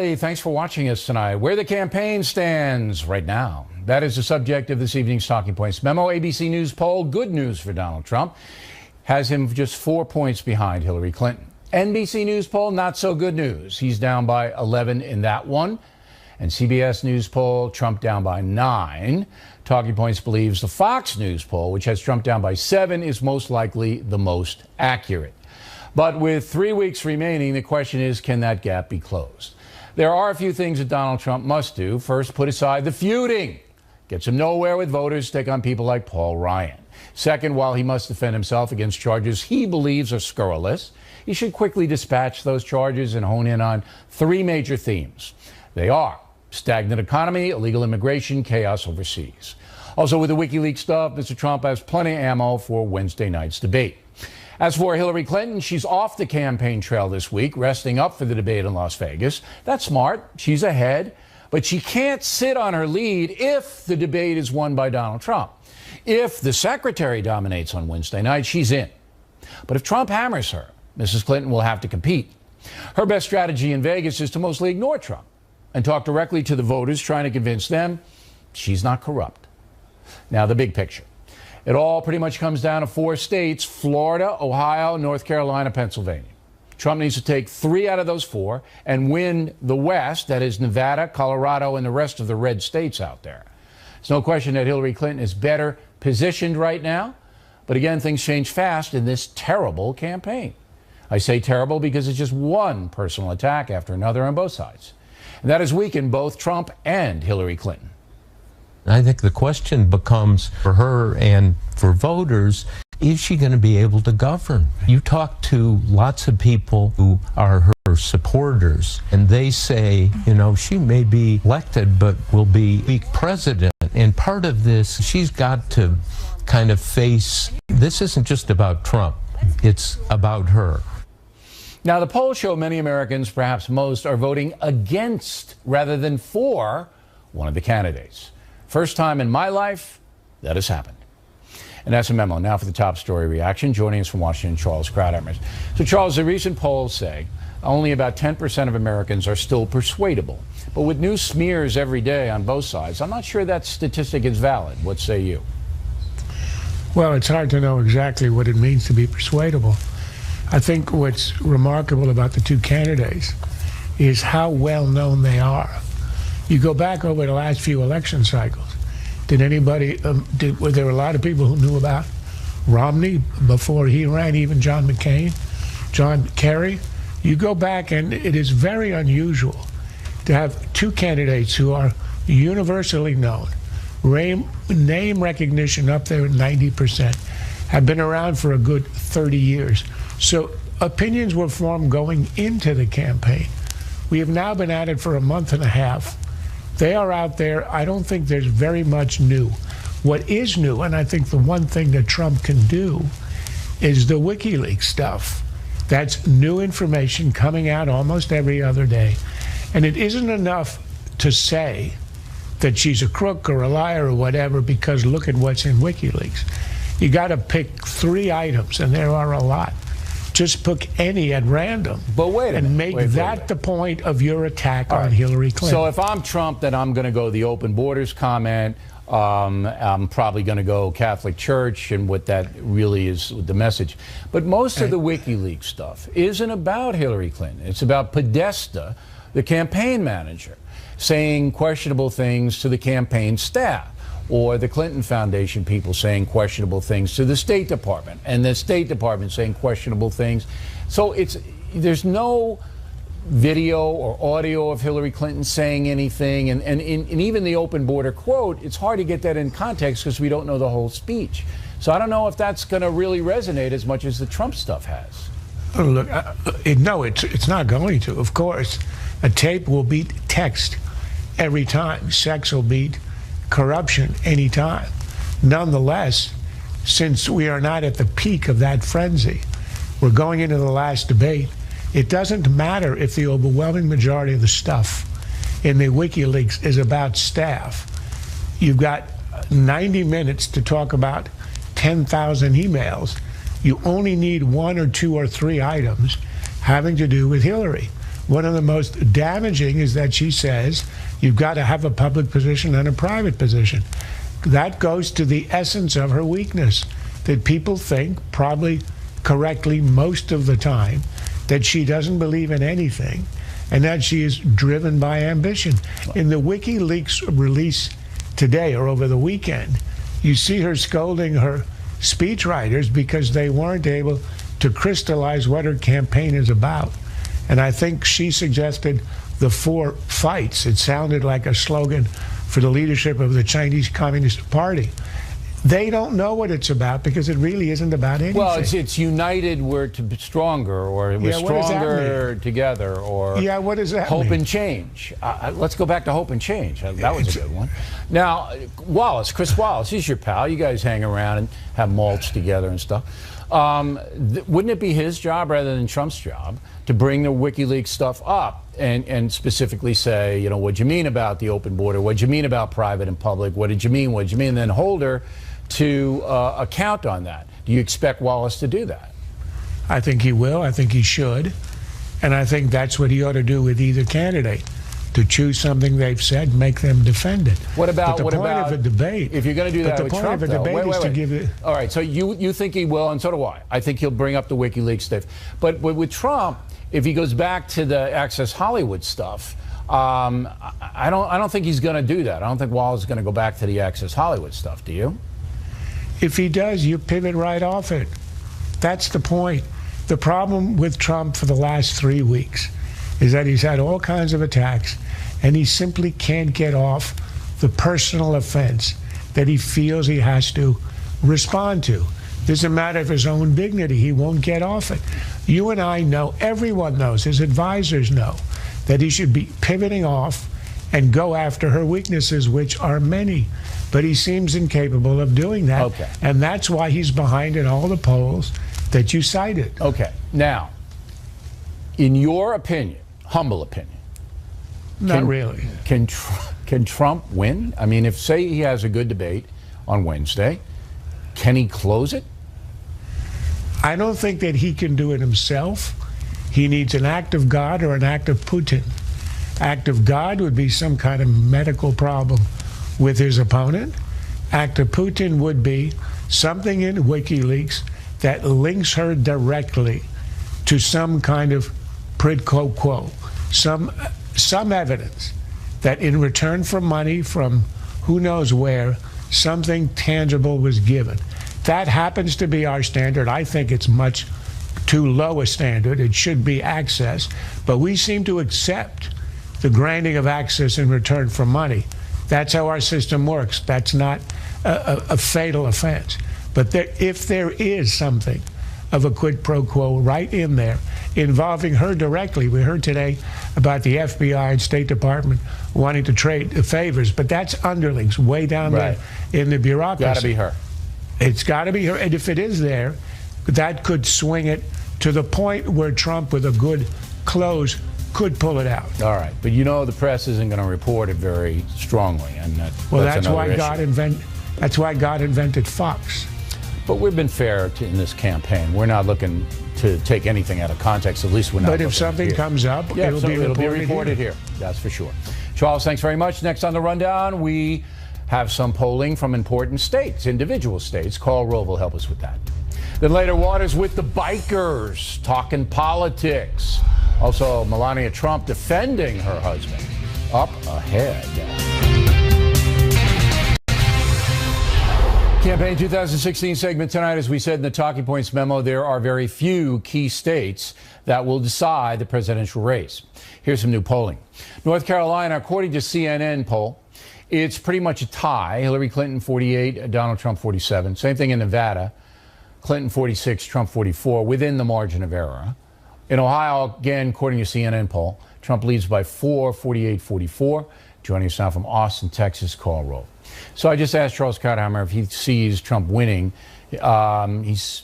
OReilly, thanks for watching us tonight. Where the campaign stands right now. That is the subject of this evening's Talking Points memo. ABC News poll, good news for Donald Trump, has him just 4 points behind Hillary Clinton. NBC News poll, not so good news. He's down by 11 in that one. And CBS News poll, Trump down by 9. Talking Points believes the Fox News poll, which has Trump down by 7, is most likely the most accurate. But with 3 weeks remaining, the question is, can that gap be closed? There are a few things that Donald Trump must do. First, put aside the feuding. Gets him nowhere with voters, take on people like Paul Ryan. Second, while he must defend himself against charges he believes are scurrilous, he should quickly dispatch those charges and hone in on 3 major themes. They are stagnant economy, illegal immigration, chaos overseas. Also, with the WikiLeaks stuff, Mr. Trump has plenty of ammo for Wednesday night's debate. As for Hillary Clinton, she's off the campaign trail this week, resting up for the debate in Las Vegas. That's smart. She's ahead. But she can't sit on her lead if the debate is won by Donald Trump. If the secretary dominates on Wednesday night, she's in. But if Trump hammers her, Mrs. Clinton will have to compete. Her best strategy in Vegas is to mostly ignore Trump and talk directly to the voters, trying to convince them she's not corrupt. Now, the big picture. It all pretty much comes down to 4 states: Florida, Ohio, North Carolina, Pennsylvania. Trump needs to take 3 out of those 4 and win the West, that is Nevada, Colorado, and the rest of the red states out there. There's no question that Hillary Clinton is better positioned right now. But again, things change fast in this terrible campaign. I say terrible because it's just one personal attack after another on both sides. And that has weakened both Trump and Hillary Clinton. I think the question becomes for her and for voters, is she going to be able to govern? You talk to lots of people who are her supporters, and they say, you know, she may be elected, but will be weak president. And part of this, she's got to kind of face, this isn't just about Trump, it's about her. Now, the polls show many Americans, perhaps most, are voting against rather than for one of the candidates. First time in my life that has happened. And that's a memo. Now for the top story reaction. Joining us from Washington, Charles Krauthammer. So, Charles, the recent polls say only about 10% of Americans are still persuadable. But with new smears every day on both sides, I'm not sure that statistic is valid. What say you? Well, it's hard to know exactly what it means to be persuadable. I think what's remarkable about the 2 candidates is how well known they are. You go back over the last few election cycles. Did anybody, were there a lot of people who knew about Romney before he ran, even John McCain, John Kerry? You go back and it is very unusual to have 2 candidates who are universally known, name recognition up there at 90%, have been around for a good 30 years. So opinions were formed going into the campaign. We have now been at it for a month and a half. They are out there. I don't think there's very much new. What is new, and I think the one thing that Trump can do, is the WikiLeaks stuff. That's new information coming out almost every other day. And it isn't enough to say that she's a crook or a liar or whatever, because look at what's in WikiLeaks. You got to pick 3 items, and there are a lot. Just pick any at random. But wait a minute. And make that the point of your attack on Hillary Clinton. So if I'm Trump, then I'm going to go the open borders comment. I'm probably going to go Catholic Church and what that really is the message. But most of the WikiLeaks stuff isn't about Hillary Clinton. It's about Podesta, the campaign manager, saying questionable things to the campaign staff, or the Clinton Foundation people saying questionable things to the State Department, and the State Department saying questionable things. So there's no video or audio of Hillary Clinton saying anything, and even the open border quote, it's hard to get that in context because we don't know the whole speech. So I don't know if that's going to really resonate as much as the Trump stuff has. Oh, look, no, it's not going to. Of course, a tape will beat text every time. Sex will beat corruption anytime. Nonetheless, since we are not at the peak of that frenzy, we're going into the last debate. It doesn't matter if the overwhelming majority of the stuff in the WikiLeaks is about staff. You've got 90 minutes to talk about 10,000 emails. You only need 1 or 2 or 3 items having to do with Hillary. One of the most damaging is that she says you've got to have a public position and a private position. That goes to the essence of her weakness, that people think, probably correctly most of the time, that she doesn't believe in anything and that she is driven by ambition. In the WikiLeaks release today or over the weekend, you see her scolding her speechwriters because they weren't able to crystallize what her campaign is about. And I think she suggested the 4 fights. It sounded like a slogan for the leadership of the Chinese Communist Party. They don't know what it's about because it really isn't about anything. Well, it's united, we're to be stronger, or we're stronger together, or what does that hope mean? and change. Let's go back to hope and change. That was a good one. Now, Chris Wallace, he's your pal. You guys hang around and have malts together and stuff. Wouldn't it be his job rather than Trump's job to bring the WikiLeaks stuff up and specifically say, you know, what'd you mean about the open border? What'd you mean about private and public? What did you mean? What'd you mean? And then hold her to account on that. Do you expect Wallace to do that? I think he will. I think he should. And I think that's what he ought to do with either candidate, to choose something they've said, make them defend it. What about the point of a debate? If you're going to do that with Trump, the point of a debate is to give it. All right, so you think he will, and so do I. I think he'll bring up the WikiLeaks stuff. But with Trump, if he goes back to the Access Hollywood stuff, I don't think he's going to do that. I don't think Wallace is going to go back to the Access Hollywood stuff. Do you? If he does, you pivot right off it. That's the point. The problem with Trump for the last 3 weeks is that he's had all kinds of attacks, and he simply can't get off the personal offense that he feels he has to respond to. This is a matter of his own dignity. He won't get off it. You and I know, everyone knows, his advisors know, that he should be pivoting off and go after her weaknesses, which are many. But he seems incapable of doing that. Okay. And that's why he's behind in all the polls that you cited. Okay. Now, in your opinion, humble opinion, Not really. Can Trump win? I mean, if, say, he has a good debate on Wednesday, can he close it? I don't think that he can do it himself. He needs an act of God or an act of Putin. Act of God would be some kind of medical problem with his opponent. Act of Putin would be something in WikiLeaks that links her directly to some kind of quid pro quo, some evidence that in return for money from who knows where, something tangible was given. That happens to be our standard. I think it's much too low a standard. It should be access. But we seem to accept the granting of access in return for money. That's how our system works. That's not a fatal offense. But if there is something of a quid pro quo right in there involving her directly, we heard today about the FBI and State Department wanting to trade favors, but that's underlings way down there in the bureaucracy. Got to be her. It's got to be her. And if it is there, that could swing it to the point where Trump, with a good close, could pull it out. All right, but you know the press isn't going to report it very strongly, and that's why issue. That's why God invented Fox. But we've been fair in this campaign. We're not looking to take anything out of context. At least we're not. But if something comes up, it'll be reported here. That's for sure. Charles, thanks very much. Next on the rundown, we have some polling from important states, individual states. Carl Rove will help us with that. Then later, Waters with the bikers, talking politics. Also, Melania Trump defending her husband. Up ahead. Campaign 2016 segment tonight. As we said in the Talking Points memo, there are very few key states that will decide the presidential race. Here's some new polling. North Carolina, according to CNN poll, it's pretty much a tie. Hillary Clinton 48, Donald Trump 47. Same thing in Nevada. Clinton 46, Trump 44, within the margin of error. In Ohio, again, according to CNN poll, Trump leads by 4, 48-44. Joining us now from Austin, Texas, Carl Rove. So I just asked Charles Krauthammer if he sees Trump winning. He's,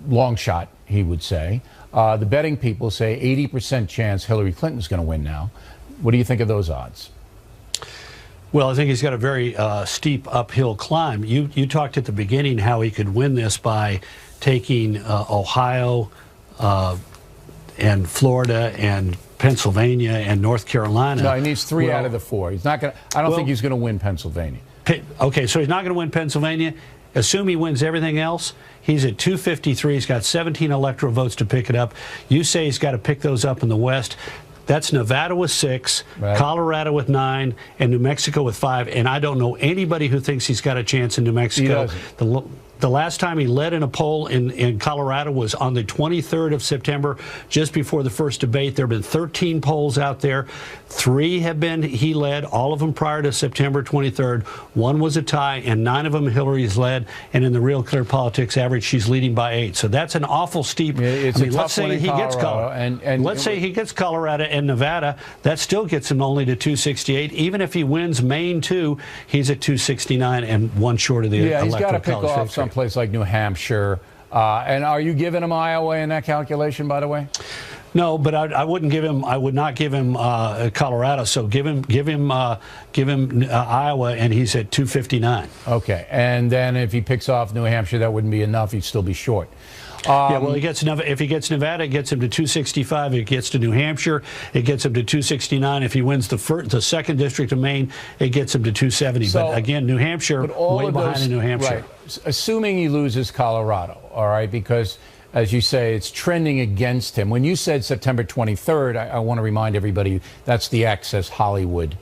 long shot, he would say. The betting people say 80% chance Hillary Clinton's going to win now. What do you think of those odds? Well, I think he's got a very steep uphill climb. You talked at the beginning how he could win this by taking Ohio and Florida and Pennsylvania and North Carolina. No, he needs 3 out of the 4. He's not going to. I don't think he's going to win Pennsylvania. Okay, so he's not going to win Pennsylvania. Assume he wins everything else. He's at 253. He's got 17 electoral votes to pick it up. You say he's got to pick those up in the West. That's Nevada with 6, right, Colorado with 9, and New Mexico with 5. And I don't know anybody who thinks he's got a chance in New Mexico. The last time he led in a poll in Colorado was on the 23rd of September, just before the first debate. There have been 13 polls out there. 3 have been he led, all of them prior to September 23rd. 1 was a tie, and 9 of them Hillary's led. And in the Real Clear Politics average, she's leading by 8. So that's an awful steep. It's a tough one in Colorado. Let's say he gets Colorado and Nevada. That still gets him only to 268. Even if he wins Maine too, he's at 269 and 1 short of the electoral college. Yeah, he's got to pick off someplace like New Hampshire. And are you giving him Iowa in that calculation, by the way? No, but I wouldn't give him. I would not give him Colorado. So give him Iowa, and he's at 259. Okay, and then if he picks off New Hampshire, that wouldn't be enough. He'd still be short. Yeah, well, if he gets Nevada, it gets him to 265. If he gets to New Hampshire, it gets him to 269. If he wins the 2nd district of Maine, it gets him to 270. So, but again, New Hampshire, way behind in New Hampshire. Right. Assuming he loses Colorado, all right, because as you say, it's trending against him. When you said September 23rd, I want to remind everybody that's the Access Hollywood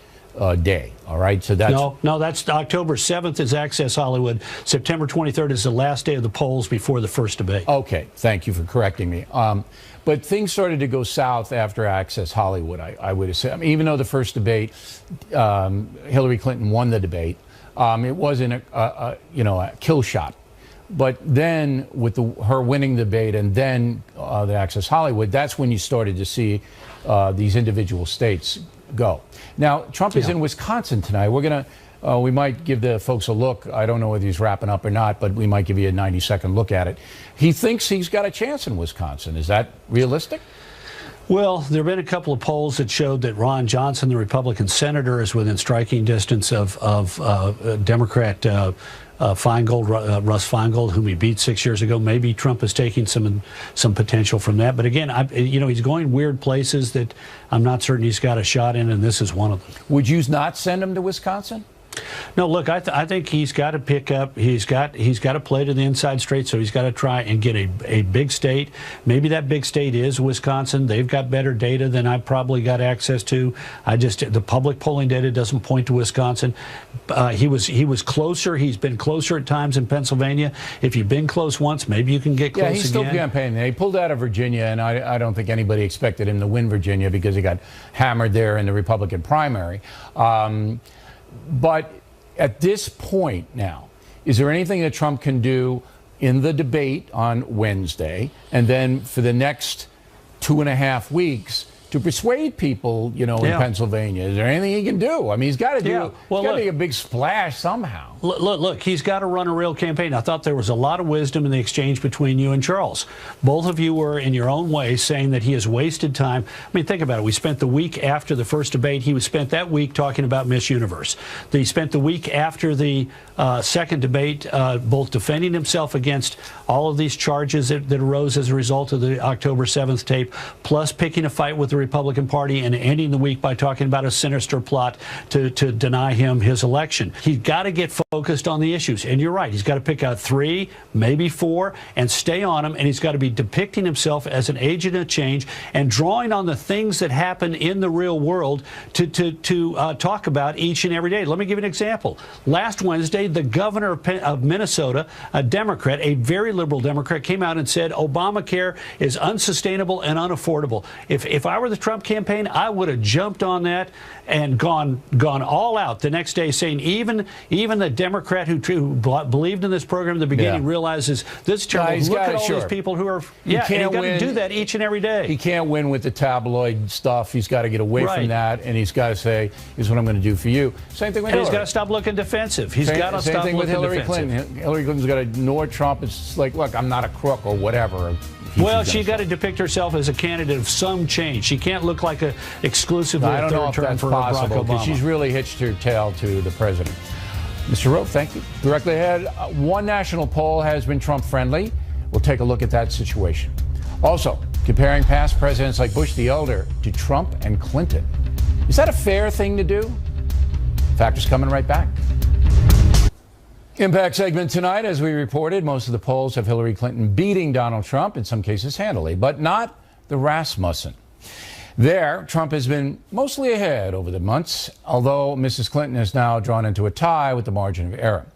day, all right? So that's no, that's October 7th is Access Hollywood. September 23rd is the last day of the polls before the first debate. Okay, thank you for correcting me. But things started to go south after Access Hollywood, I would assume. I mean, even though the first debate, Hillary Clinton won the debate, it wasn't a kill shot. But then with her winning the debate and then the Access Hollywood, that's when you started to see these individual states go. Now, Trump is in Wisconsin tonight. We're going to, we might give the folks a look. I don't know whether he's wrapping up or not, but we might give you a 90-second look at it. He thinks he's got a chance in Wisconsin. Is that realistic? Well, there have been a couple of polls that showed that Ron Johnson, the Republican senator, is within striking distance of Democrat Feingold, Russ Feingold, whom he beat 6 years ago. Maybe Trump is taking some potential from that. But again, he's going weird places that I'm not certain he's got a shot in, and this is one of them. Would you not send him to Wisconsin? No, look, I think he's got to pick up. He's got to play to the inside straight, so he's got to try and get a big state. Maybe that big state is Wisconsin. They've got better data than I've probably got access to. The public polling data doesn't point to Wisconsin. He was closer. He's been closer at times in Pennsylvania. If you've been close once, maybe you can get close again. Yeah, he's still campaigning. He pulled out of Virginia, and I don't think anybody expected him to win Virginia because he got hammered there in the Republican primary. But at this point now, is there anything that Trump can do in the debate on Wednesday and then for the next 2.5 weeks to persuade people, in Pennsylvania? Is there anything he can do? I mean, he's got to do. Well, got to make a big splash somehow. Look, he's got to run a real campaign. I thought there was a lot of wisdom in the exchange between you and Charles. Both of you were, in your own way, saying that he has wasted time. I mean, think about it. We spent the week after the first debate. He spent that week talking about Miss Universe. He spent the week after the second debate both defending himself against all of these charges that arose as a result of the October 7th tape, plus picking a fight with the Republican Party and ending the week by talking about a sinister plot to deny him his election. He's got to get focused on the issues. And you're right. He's got to pick out 3, maybe 4, and stay on them. And he's got to be depicting himself as an agent of change and drawing on the things that happen in the real world to talk about each and every day. Let me give you an example. Last Wednesday, the governor of Minnesota, a Democrat, a very liberal Democrat, came out and said Obamacare is unsustainable and unaffordable. If I were the Trump campaign, I would have jumped on that and gone all out the next day, saying even the Democrat who believed in this program at the beginning realizes this is terrible. Look at all these people who are. Yeah, and he's got to do that each and every day. He can't win with the tabloid stuff. He's got to get away from that, and he's got to say, "Here's what I'm going to do for you." Same thing with Hillary. He's got to stop looking defensive. He's got to stop looking defensive. Same thing with Hillary Clinton. Hillary Clinton's got to ignore Trump. It's like, look, I'm not a crook or whatever. Well, she got to depict herself as a candidate of some change. She can't look like a exclusively I don't know if that's possible because she's really hitched her tail to the president. Mr. Rowe, thank you. Directly ahead, one national poll has been Trump friendly. We'll take a look at that situation. Also, comparing past presidents like Bush the Elder to Trump and Clinton. Is that a fair thing to do? Factors coming right back. Impact segment tonight. As we reported, most of the polls have Hillary Clinton beating Donald Trump, in some cases handily, but not the Rasmussen. There, Trump has been mostly ahead over the months, although Mrs. Clinton is now drawn into a tie with the margin of error.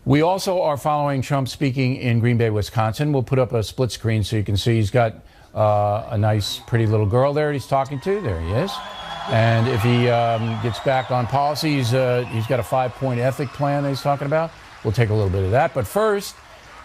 We also are following Trump speaking in Green Bay, Wisconsin. We'll put up a split screen so you can see he's got a nice, pretty little girl there he's talking to. There he is. And if he gets back on policy, he's got a 5-point ethic plan that he's talking about. We'll take a little bit of that. But first,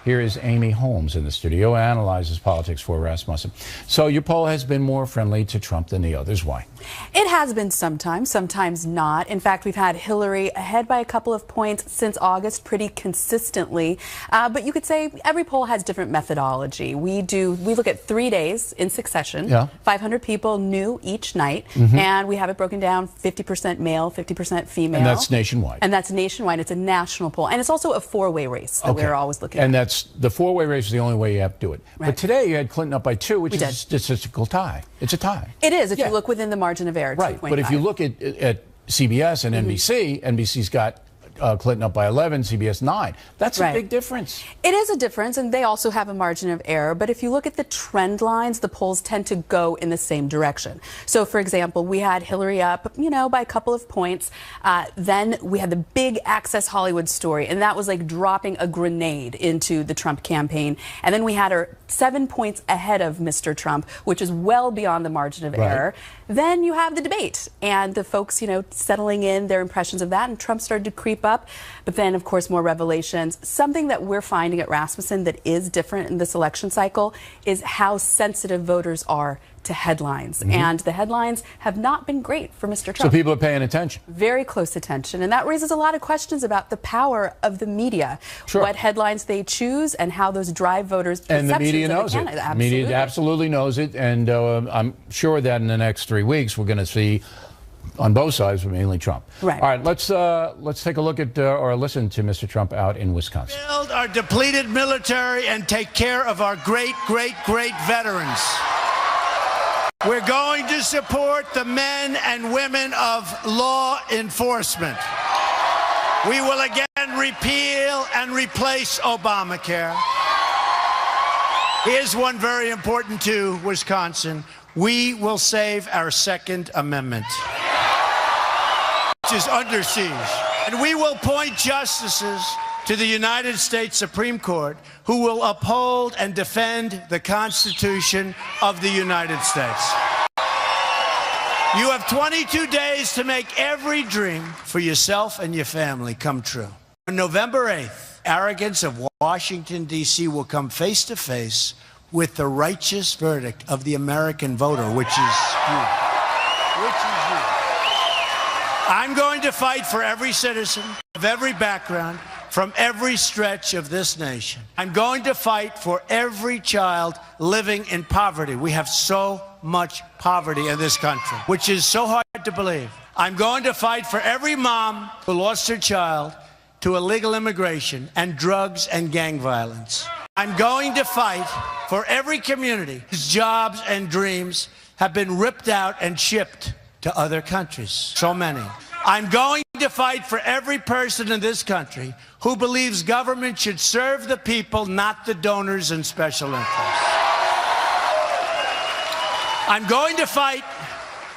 here is Amy Holmes in the studio, analyzes politics for Rasmussen. So your poll has been more friendly to Trump than the others. Why? It has been sometimes not. In fact, we've had Hillary ahead by a couple of points since August pretty consistently. But you could say every poll has different methodology. We look at 3 days in succession, 500 people new each night, and we have it broken down 50% male, 50% female. And that's nationwide. And that's nationwide. It's a national poll. And it's also a four-way race that we're always looking at. And that's the four-way race is the only way you have to do it. Right. But today you had Clinton up by 2, which is a statistical tie. It's a tie. It is if you look within the margin of error. Right. But if you look at CBS and NBC, NBC's got Clinton up by 11, CBS 9. That's a big difference. It is a difference, and they also have a margin of error. But if you look at the trend lines, the polls tend to go in the same direction. So, for example, we had Hillary up, by a couple of points. Then we had the big Access Hollywood story, and that was like dropping a grenade into the Trump campaign. And then we had her 7 points ahead of Mr. Trump, which is well beyond the margin of error. Then you have the debate, and the folks, settling in their impressions of that, and Trump started to creep up. But then, of course, more revelations. Something that we're finding at Rasmussen that is different in this election cycle is how sensitive voters are to headlines. And the headlines have not been great for Mr. Trump. So people are paying attention. Very close attention. And that raises a lot of questions about the power of the media. What headlines they choose and how those drive voters' perceptions. And the media knows it. The media absolutely knows it. And I'm sure that in the next 3 weeks we're going to see on both sides, but mainly Trump. Right. All right, let's take a look at or listen to Mr. Trump out in Wisconsin. Build our depleted military and take care of our great veterans. We're going to support the men and women of law enforcement. We will again repeal and replace Obamacare. Here's one very important to Wisconsin. We will save our Second Amendment, which is under siege. And we will appoint justices to the United States Supreme Court who will uphold and defend the Constitution of the United States. You have 22 days to make every dream for yourself and your family come true. On November 8th, arrogance of Washington, D.C. will come face to face with the righteous verdict of the American voter, which is you. I'm going to fight for every citizen of every background from every stretch of this nation. I'm going to fight for every child living in poverty. We have so much poverty in this country, which is so hard to believe. I'm going to fight for every mom who lost her child to illegal immigration and drugs and gang violence. I'm going to fight for every community whose jobs and dreams have been ripped out and shipped to other countries. So many. I'm going to fight for every person in this country who believes government should serve the people, not the donors and special interests. I'm going to fight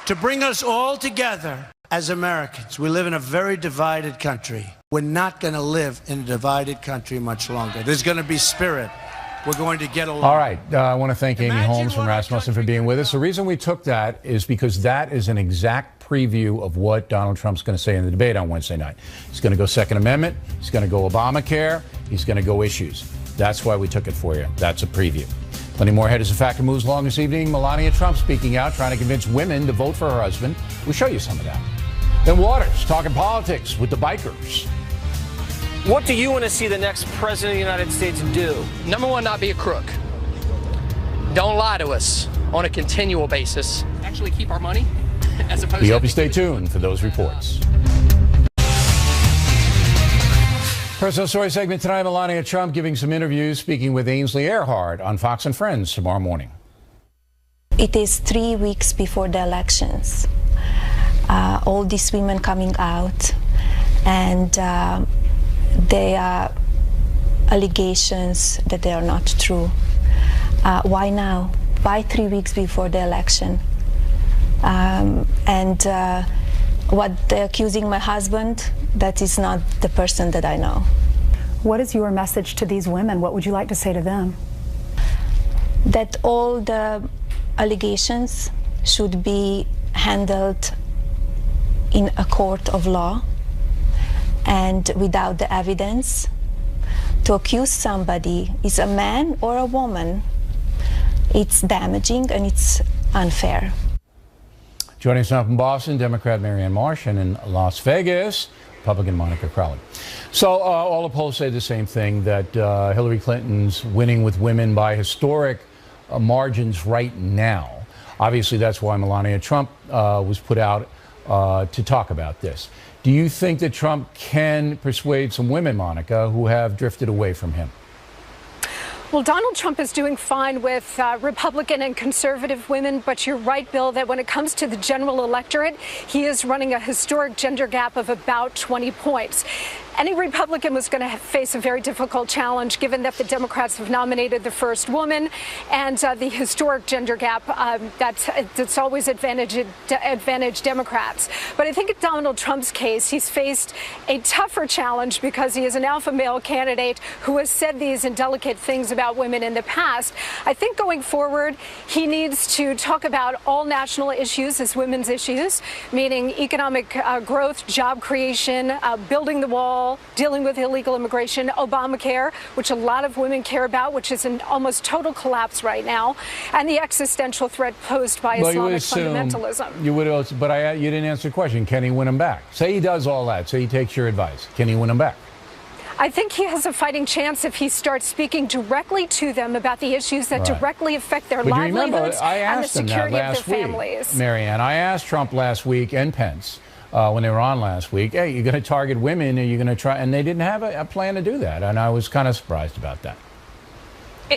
to bring us all together as Americans. We live in a very divided country. We're not going to live in a divided country much longer. There's going to be spirit. We're going to get along. All right. I want to thank Amy Holmes from Rasmussen for being with us. The reason we took that is because that is an exact preview of what Donald Trump's going to say in the debate on Wednesday night. He's going to go Second Amendment. He's going to go Obamacare. He's going to go issues. That's why we took it for you. That's a preview. Plenty more ahead as the factor moves along this evening. Melania Trump speaking out, trying to convince women to vote for her husband. We'll show you some of that. Then Waters talking politics with the bikers. What do you want to see the next president of the United States do? Number one, not be a crook. Don't lie to us on a continual basis. Actually keep our money as opposed to... We hope you stay tuned for those reports. Personal Story segment tonight, Melania Trump giving some interviews, speaking with Ainsley Earhardt on Fox and Friends tomorrow morning. it is 3 weeks before the elections. All these women coming out, and they are allegations that they are not true. Why now? Why 3 weeks before the election? What they're accusing my husband, that is not the person that I know. What is your message to these women? What would you like to say to them? That all the allegations should be handled in a court of law and without the evidence. To accuse somebody, is a man or a woman, it's damaging and it's unfair. Joining us now from Boston, Democrat Marianne Marsh, and in Las Vegas, Republican Monica Crowley. So all the polls say the same thing, that Hillary Clinton's winning with women by historic margins right now. Obviously, that's why Melania Trump was put out to talk about this. Do you think that Trump can persuade some women, Monica, who have drifted away from him? Well, Donald Trump is doing fine with Republican and conservative women, but you're right, Bill, that when it comes to the general electorate, he is running a historic gender gap of about 20 points. Any Republican was going to face a very difficult challenge, given that the Democrats have nominated the first woman, and the historic gender gap that's always advantaged Democrats. But I think in Donald Trump's case, he's faced a tougher challenge because he is an alpha male candidate who has said these indelicate things about women in the past. I think going forward, he needs to talk about all national issues as women's issues, meaning economic growth, job creation, building the wall, dealing with illegal immigration, Obamacare, which a lot of women care about, which is in almost total collapse right now, and the existential threat posed by Islamic fundamentalism. But you didn't answer the question. Can he win them back? Say he does all that. Say he takes your advice. Can he win them back? I think he has a fighting chance if he starts speaking directly to them about the issues that directly affect their livelihoods and the security of their families. Marianne, I asked Trump last week and Pence when they were on last week, hey, you're going to target women, are you going to try? And they didn't have a plan to do that, and I was kind of surprised about that.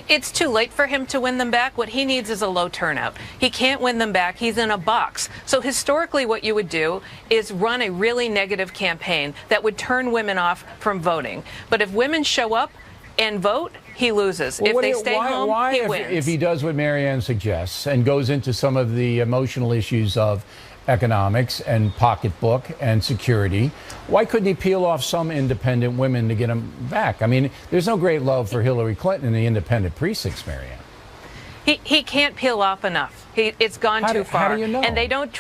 It's too late for him to win them back. What he needs is a low turnout. He can't win them back. He's in a box. So historically what you would do is run a really negative campaign that would turn women off from voting. But if women show up and vote, he loses. Well, if they stay home, he wins. If he does what Marianne suggests and goes into some of the emotional issues of economics and pocketbook and security, why couldn't he peel off some independent women to get them back? I mean, there's no great love for Hillary Clinton in the independent precincts, Marianne. He can't peel off enough. It's gone too far. How do you know? And they don't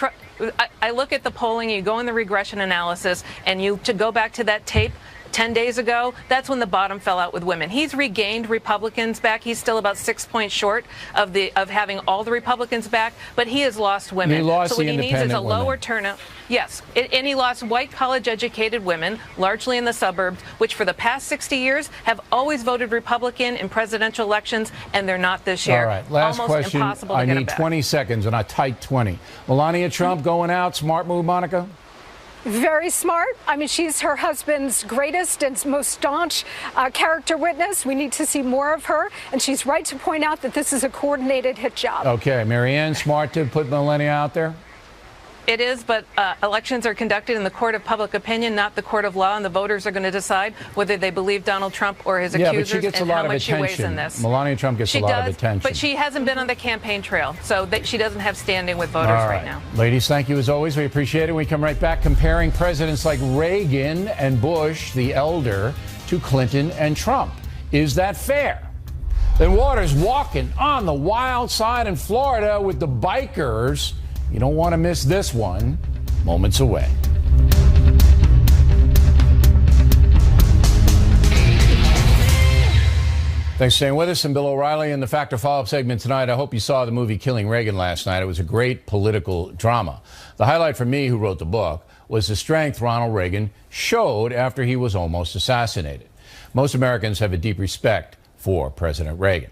I look at the polling, you go in the regression analysis, and to go back to that tape 10 days ago, that's when the bottom fell out with women. He's regained Republicans back. He's still about 6 points short of having all the Republicans back, but he has lost women. He lost so what the he needs is a lower women. turnout. Yes, and he lost white college-educated women, largely in the suburbs, which for the past 60 years have always voted Republican in presidential elections, and they're not this year. All right, last Almost question. Impossible to I get need them 20 seconds, and I tight 20. Melania Trump going out, smart move, Monica? Very smart. I mean, she's her husband's greatest and most staunch character witness. We need to see more of her. And she's right to point out that this is a coordinated hit job. Okay. Marianne, smart to put Melania out there? It is, but elections are conducted in the court of public opinion, not the court of law, and the voters are going to decide whether they believe Donald Trump or his accusers and how much she weighs in this. Melania Trump gets a lot of attention. But she hasn't been on the campaign trail, so she doesn't have standing with voters right now. Ladies, thank you as always. We appreciate it. We come right back comparing presidents like Reagan and Bush, the elder, to Clinton and Trump. Is that fair? Then Waters walking on the wild side in Florida with the bikers. You don't want to miss this one. Moments away. Thanks for staying with us. I'm Bill O'Reilly in the Factor Follow-Up segment tonight. I hope you saw the movie Killing Reagan last night. It was a great political drama. The highlight for me, who wrote the book, was the strength Ronald Reagan showed after he was almost assassinated. Most Americans have a deep respect for President Reagan.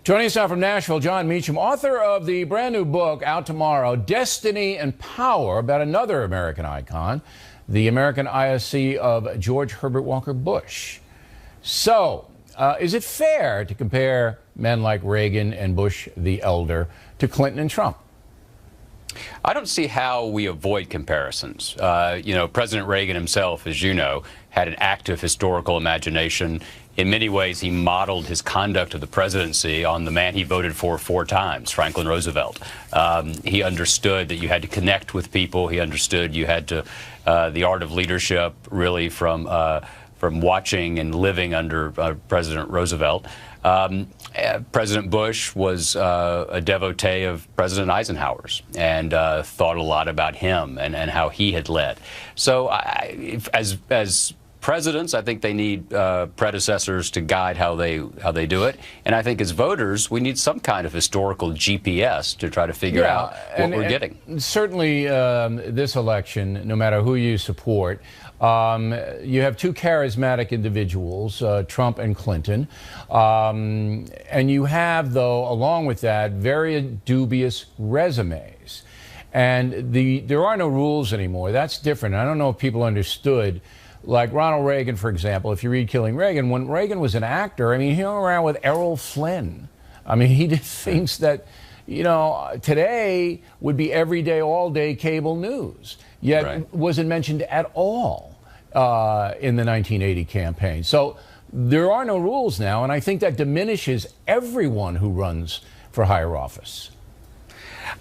Joining us now from Nashville, John Meacham, author of the brand new book out tomorrow, Destiny and Power, about another American icon, the American ISC of George Herbert Walker Bush. So, is it fair to compare men like Reagan and Bush the elder to Clinton and Trump? I don't see how we avoid comparisons. President Reagan himself, as you know, had an active historical imagination. In many ways, he modeled his conduct of the presidency on the man he voted for 4 times, Franklin Roosevelt. He understood that you had to connect with people. He understood you had to, the art of leadership, really from watching and living under President Roosevelt. President Bush was a devotee of President Eisenhower's and thought a lot about him and how he had led. So as presidents, I think they need predecessors to guide how they do it. And I think as voters, we need some kind of historical GPS to try to figure out what we're getting. Certainly this election, no matter who you support, you have 2 charismatic individuals, Trump and Clinton. And you have, though, along with that, very dubious resumes. And there are no rules anymore. That's different. I don't know if people understood. Like Ronald Reagan, for example, if you read Killing Reagan, when Reagan was an actor, I mean, he hung around with Errol Flynn. I mean, he did things that, today would be everyday, all-day cable news, yet wasn't mentioned at all in the 1980 campaign. So there are no rules now, and I think that diminishes everyone who runs for higher office.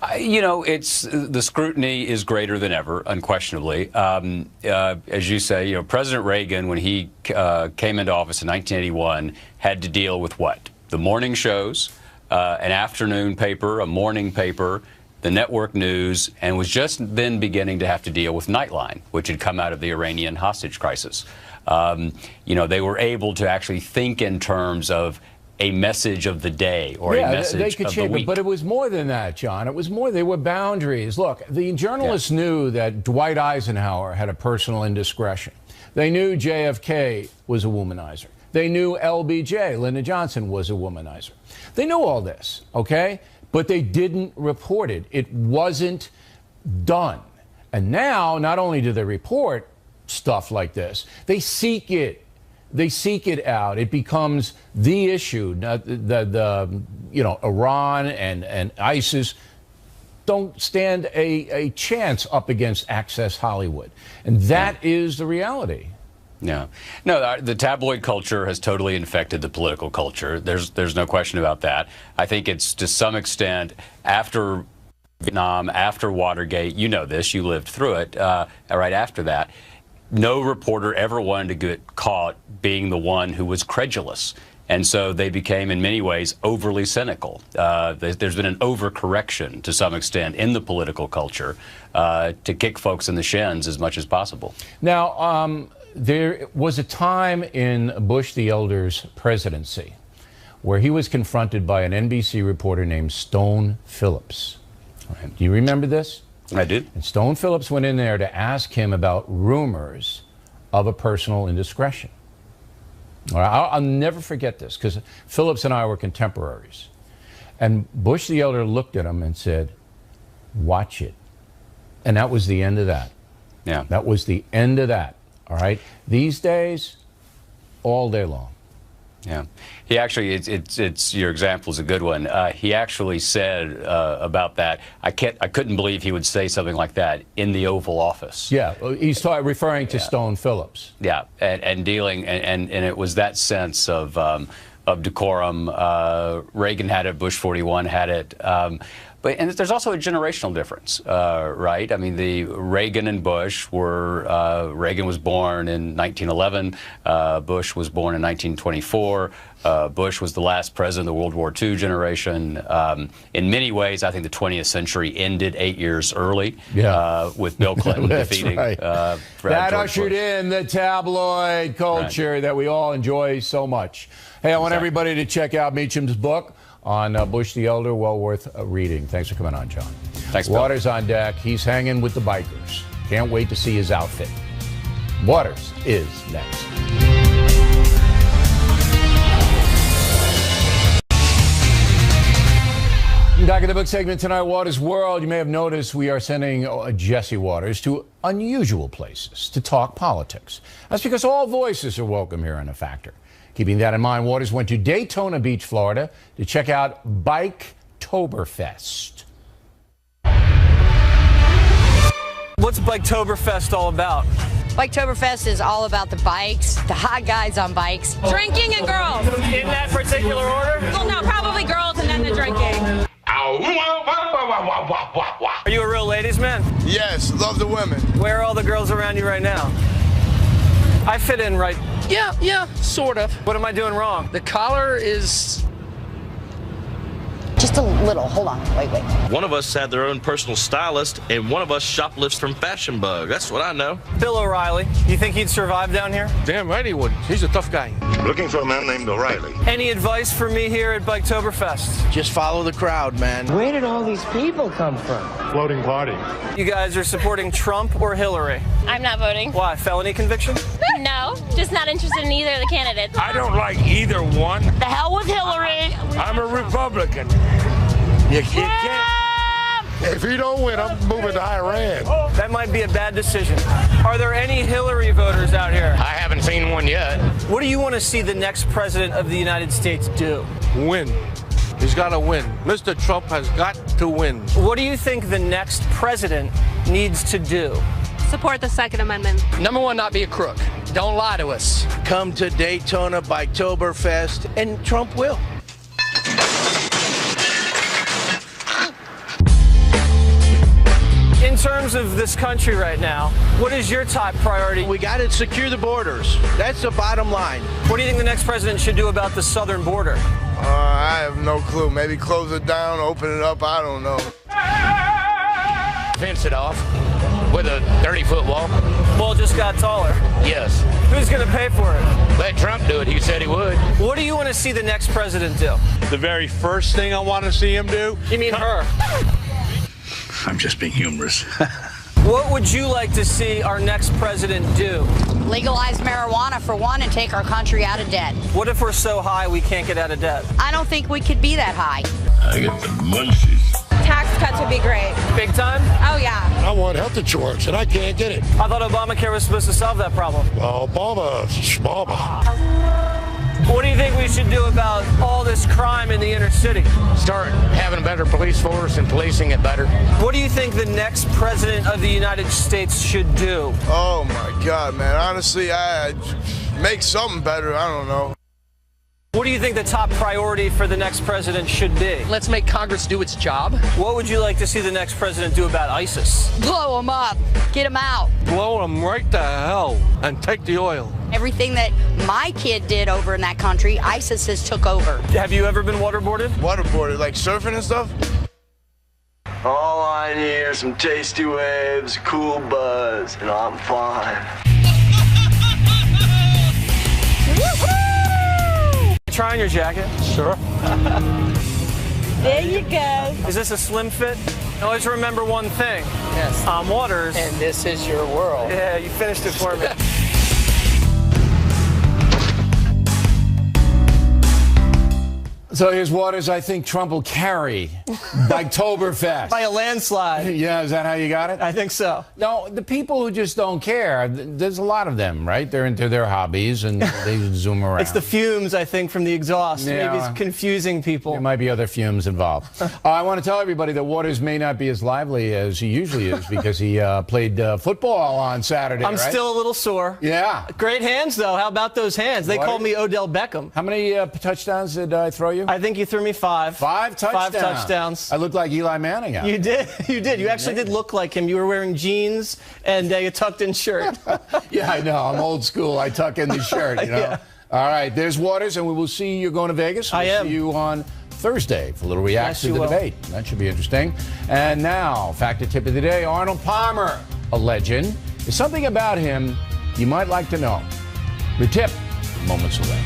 It's the scrutiny is greater than ever, unquestionably. As you say, President Reagan, when he came into office in 1981, had to deal with what? The morning shows, an afternoon paper, a morning paper, the network news, and was just then beginning to have to deal with Nightline, which had come out of the Iranian hostage crisis. They were able to actually think in terms of a message of the day or a message they could of shape the week. It, but it was more than that, John. It was more. There were boundaries. Look, the journalists knew that Dwight Eisenhower had a personal indiscretion. They knew JFK was a womanizer. They knew LBJ, Lyndon Johnson, was a womanizer. They knew all this, okay? But they didn't report it. It wasn't done. And now, not only do they report stuff like this, they seek it. They seek it out. It becomes the issue. Iran and ISIS don't stand a chance up against Access Hollywood. And that is the reality. Yeah. No, the tabloid culture has totally infected the political culture. There's no question about that. I think it's to some extent after Vietnam, after Watergate, you know this, you lived through it, right after that. No reporter ever wanted to get caught being the one who was credulous. And so they became, in many ways, overly cynical. There's been an overcorrection, to some extent, in the political culture to kick folks in the shins as much as possible. Now, there was a time in Bush the Elder's presidency where he was confronted by an NBC reporter named Stone Phillips. Do you remember this? I did. And Stone Phillips went in there to ask him about rumors of a personal indiscretion. I'll never forget this because Phillips and I were contemporaries. And Bush the Elder looked at him and said, "Watch it." And that was the end of that. Yeah. That was the end of that. All right. These days, all day long. Yeah, he actually, it's your example is a good one. He actually said about that, I couldn't believe he would say something like that in the Oval Office. Yeah, he's referring to Stone Phillips. Yeah, and dealing, and it was that sense of decorum. Reagan had it, Bush 41 had it. And there's also a generational difference, right? I mean, the Reagan and Bush were, Reagan was born in 1911, Bush was born in 1924. Bush was the last president of the World War II generation. In many ways, I think the 20th century ended 8 years early with Bill Clinton defeating that George ushered Bush. in the tabloid culture that we all enjoy so much. Hey, I want everybody to check out Meacham's book on Bush the Elder, well worth reading. Thanks for coming on, John. Thanks, Bill. Waters on deck. He's hanging with the bikers. Can't wait to see his outfit. Waters is next. Back in the book segment tonight, Waters World. You may have noticed we are sending Jesse Waters to unusual places to talk politics. That's because all voices are welcome here on The Factor. Keeping that in mind, Waters went to Daytona Beach, Florida to check out Biketoberfest. What's Biketoberfest all about? Biketoberfest is all about the bikes, the hot guys on bikes. Drinking and girls. In that particular order? Well, no, probably girls and then the drinking. Are you a real ladies' man? Yes, love the women. Where are all the girls around you right now? I fit in, right? Yeah, sort of. What am I doing wrong? The collar is... Just a little. Hold on. Wait. One of us had their own personal stylist, and one of us shoplifts from Fashion Bug. That's what I know. Bill O'Reilly. You think he'd survive down here? Damn right he would. He's a tough guy. Looking for a man named O'Reilly. Any advice for me here at Biketoberfest? Just follow the crowd, man. Where did all these people come from? Floating party. You guys are supporting Trump or Hillary? I'm not voting. Why? Felony conviction? No, just not interested in either of the candidates. I don't like either one. The hell with Hillary. I'm a Republican. You can't. If he don't win, I'm moving to Iran. That might be a bad decision. Are there any Hillary voters out here? I haven't seen one yet. What do you want to see the next president of the United States do? Win. He's got to win. Mr. Trump has got to win. What do you think the next president needs to do? Support the Second Amendment. Number one, not be a crook. Don't lie to us. Come to Daytona Biketoberfest, and Trump will. In terms of this country right now, what is your top priority? We got to secure the borders. That's the bottom line. What do you think the next president should do about the southern border? I have no clue. Maybe close it down, open it up. I don't know. Fence it off with a 30-foot wall. Wall just got taller. Yes. Who's going to pay for it? Let Trump do it. He said he would. What do you want to see the next president do? The very first thing I want to see him do? You mean her? I'm just being humorous. What would you like to see our next president do? Legalize marijuana for one and take our country out of debt. What if we're so high we can't get out of debt? I don't think we could be that high. I get the munchies. Tax cuts would be great. Big time? Oh, yeah. I want health insurance, and I can't get it. I thought Obamacare was supposed to solve that problem. Obama. What do you think we should do about all this crime in the inner city? Start having a better police force and policing it better. What do you think the next president of the United States should do? Oh, my God, man. Honestly, I make something better. I don't know. What do you think the top priority for the next president should be? Let's make Congress do its job. What would you like to see the next president do about ISIS? Blow them up. Get them out. Blow them right to hell and take the oil. Everything that my kid did over in that country, ISIS has took over. Have you ever been waterboarded? Waterboarded, like surfing and stuff? All I need are some tasty waves, cool buzz, and I'm fine. Try on your jacket. Sure. There you go. Is this a slim fit? Always remember one thing. Yes. I'm Waters. And this is your world. Yeah, you finished it for me. So here's Waters. I think Trump will carry Biketoberfest. By a landslide. Yeah, is that how you got it? I think so. No, the people who just don't care, there's a lot of them, right? They're into their hobbies and they zoom around. It's the fumes, I think, from the exhaust. Yeah. Maybe it's confusing people. There might be other fumes involved. I want to tell everybody that Waters may not be as lively as he usually is because he played football on Saturday, I'm right? still a little sore. Yeah. Great hands, though. How about those hands? They called me Odell Beckham. How many touchdowns did I throw you? I think you threw me 5. 5 touchdowns. 5 touchdowns. I looked like Eli Manning out You did. You did. You actually did look like him. You were wearing jeans and a tucked-in shirt. Yeah, I know. I'm old school. I tuck in the shirt, you know. Yeah. All right, there's Waters, and we will see you going to Vegas. I am. See you on Thursday for a little reaction Yes, to the you will. debate. That should be interesting. And now, fact or tip of the day, Arnold Palmer, a legend. There's something about him you might like to know. The tip, moments away.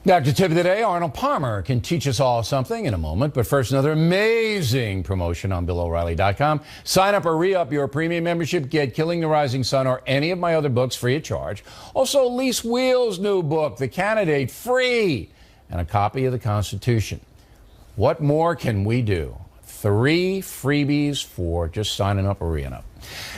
Dr. Tip of the Day, Arnold Palmer can teach us all something in a moment. But first, another amazing promotion on BillO'Reilly.com. Sign up or re-up your premium membership. Get Killing the Rising Sun or any of my other books free of charge. Also, Lise Wheel's new book, The Candidate, free. And a copy of the Constitution. What more can we do? 3 freebies for just signing up or re-up.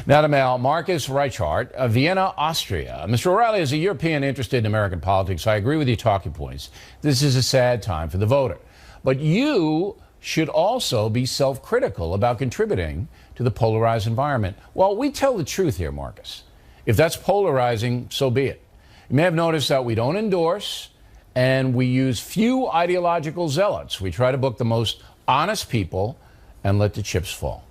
Now to mail, Marcus Reichart of Vienna, Austria. Mr. O'Reilly, as a European interested in American politics, I agree with your talking points. This is a sad time for the voter. But you should also be self-critical about contributing to the polarized environment. Well, we tell the truth here, Marcus. If that's polarizing, so be it. You may have noticed that we don't endorse and we use few ideological zealots. We try to book the most honest people and let the chips fall.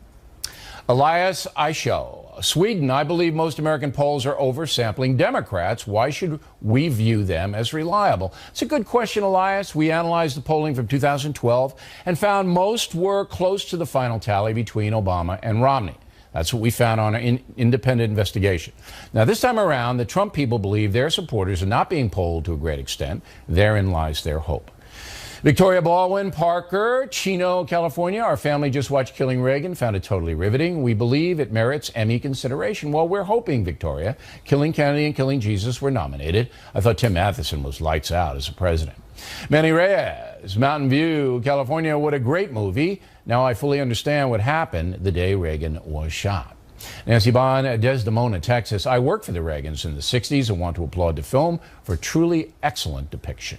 Elias Aisho, Sweden, I believe most American polls are oversampling Democrats. Why should we view them as reliable? It's a good question, Elias. We analyzed the polling from 2012 and found most were close to the final tally between Obama and Romney. That's what we found on an independent investigation. Now, this time around, the Trump people believe their supporters are not being polled to a great extent. Therein lies their hope. Victoria Baldwin, Parker, Chino, California. Our family just watched Killing Reagan, found it totally riveting. We believe it merits Emmy consideration. Well, we're hoping, Victoria, Killing Kennedy and Killing Jesus were nominated. I thought Tim Matheson was lights out as a president. Manny Reyes, Mountain View, California. What a great movie. Now I fully understand what happened the day Reagan was shot. Nancy Bond, Desdemona, Texas. I worked for the Reagans in the 60s and want to applaud the film for a truly excellent depiction.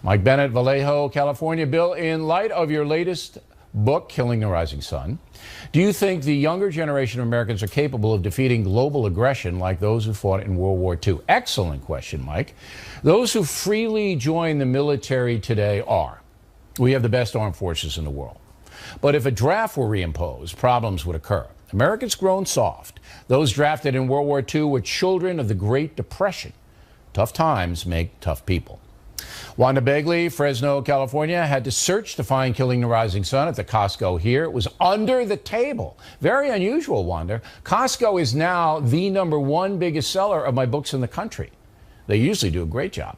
Mike Bennett, Vallejo, California. Bill, in light of your latest book, Killing the Rising Sun, do you think the younger generation of Americans are capable of defeating global aggression like those who fought in World War II? Excellent question, Mike. Those who freely join the military today are. We have the best armed forces in the world. But if a draft were reimposed, problems would occur. Americans grown soft. Those drafted in World War II were children of the Great Depression. Tough times make tough people. Wanda Begley, Fresno, California, had to search to find Killing the Rising Sun at the Costco here. It was under the table. Very unusual, Wanda. Costco is now the #1 biggest seller of my books in the country. They usually do a great job.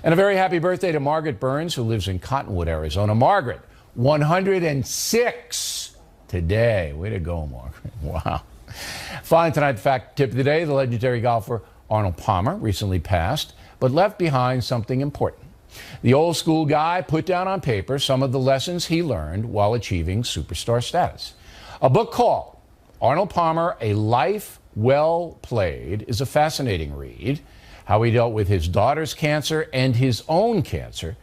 And a very happy birthday to Margaret Burns, who lives in Cottonwood, Arizona. Margaret, 106 today. Way to go, Margaret. Wow. Finally, tonight, the fact tip of the day, the legendary golfer Arnold Palmer recently passed, but left behind something important. The old school guy put down on paper some of the lessons he learned while achieving superstar status. A book called Arnold Palmer, A Life Well Played is a fascinating read. How he dealt with his daughter's cancer and his own cancer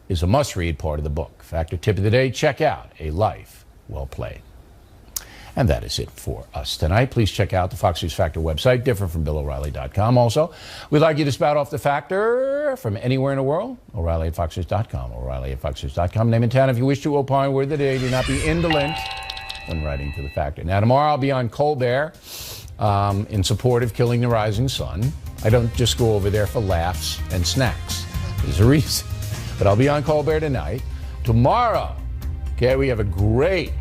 is a must-read part of the book. Factor tip of the day, check out A Life Well Played. And that is it for us tonight. Please check out the Fox News Factor website, different from BillO'Reilly.com. Also, we'd like you to spout off the Factor from anywhere in the world. O'Reilly at FoxNews.com. O'Reilly at FoxNews.com. Name and town if you wish to opine. Word of the day, do not be indolent when writing to the Factor. Now, tomorrow I'll be on Colbert in support of Killing the Rising Sun. I don't just go over there for laughs and snacks. There's a reason. But I'll be on Colbert tonight. Tomorrow, okay, we have a great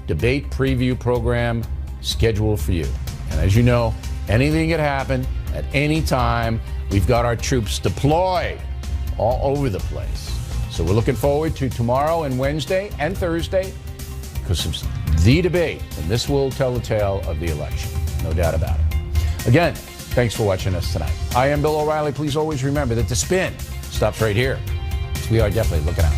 debate preview program scheduled for you. And as you know, anything can happen at any time. We've got our troops deployed all over the place. So we're looking forward to tomorrow and Wednesday and Thursday because it's the debate, and this will tell the tale of the election. No doubt about it. Again, thanks for watching us tonight. I am Bill O'Reilly. Please always remember that the spin stops right here. We are definitely looking out.